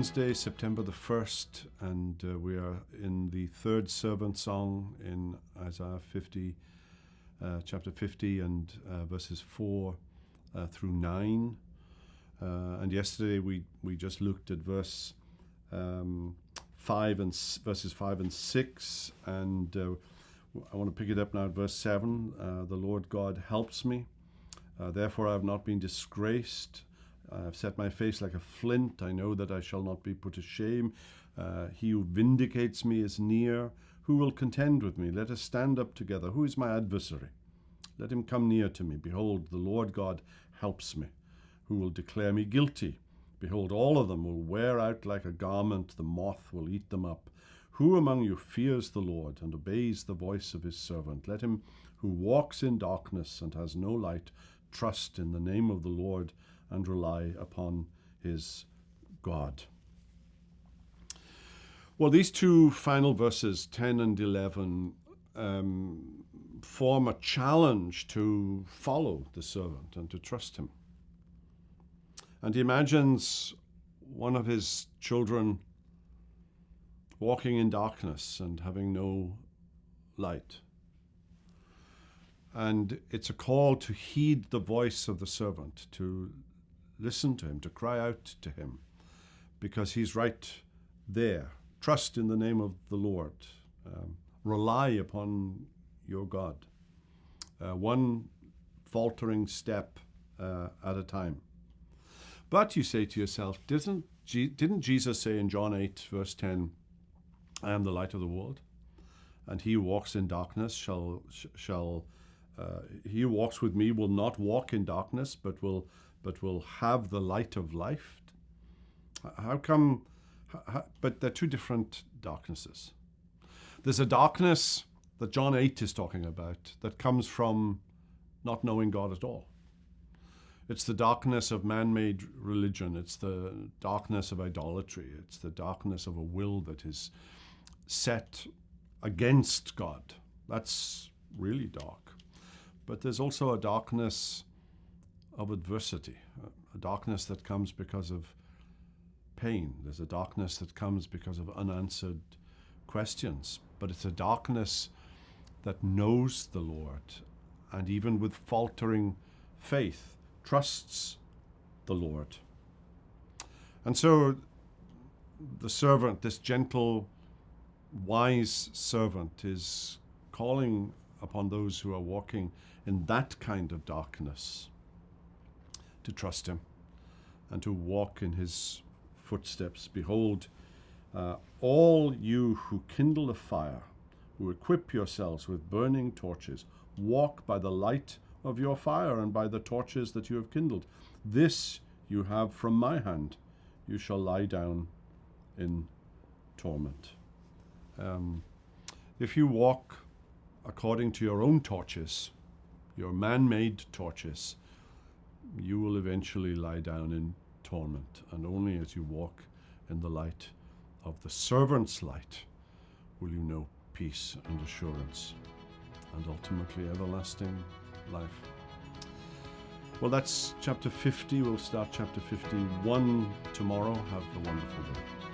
Wednesday, September the 1st, and we are in the third servant song in Isaiah 50, chapter 50, and verses 4 through 9. And yesterday we just looked at verses 5 and 6, and I want to pick it up now at verse 7. The Lord God helps me, therefore I have not been disgraced. I have set my face like a flint. I know that I shall not be put to shame. He who vindicates me is near. Who will contend with me? Let us stand up together. Who is my adversary? Let him come near to me. Behold, the Lord God helps me. Who will declare me guilty? Behold, all of them will wear out like a garment. The moth will eat them up. Who among you fears the Lord and obeys the voice of his servant? Let him who walks in darkness and has no light trust in the name of the Lord and rely upon his God. Well, these two final verses, 10 and 11, form a challenge to follow the servant and to trust him. And he imagines one of his children walking in darkness and having no light. And it's a call to heed the voice of the servant, to listen to him, to cry out to him, because he's right there. Trust in the name of the Lord. Rely upon your God. One faltering step at a time. But you say to yourself, didn't Jesus say in John 8, verse 10, I am the light of the world, and he who walks in darkness he who walks with me will not walk in darkness, but will have the light of life. How come? But they're two different darknesses. There's a darkness that John 8 is talking about that comes from not knowing God at all. It's the darkness of man-made religion. It's the darkness of idolatry. It's the darkness of a will that is set against God. That's really dark. But there's also a darkness of adversity, a darkness that comes because of pain. There's a darkness that comes because of unanswered questions. But it's a darkness that knows the Lord, and even with faltering faith, trusts the Lord. And so the servant, this gentle, wise servant, is calling upon those who are walking in that kind of darkness to trust him and to walk in his footsteps. Behold, all you who kindle a fire, who equip yourselves with burning torches, walk by the light of your fire and by the torches that you have kindled. This you have from my hand. You shall lie down in torment. If you walk according to your own torches, your man-made torches, you will eventually lie down in torment. And only as you walk in the light of the servant's light will you know peace and assurance and ultimately everlasting life. Well, that's chapter 50. We'll start chapter 51 tomorrow. Have a wonderful day.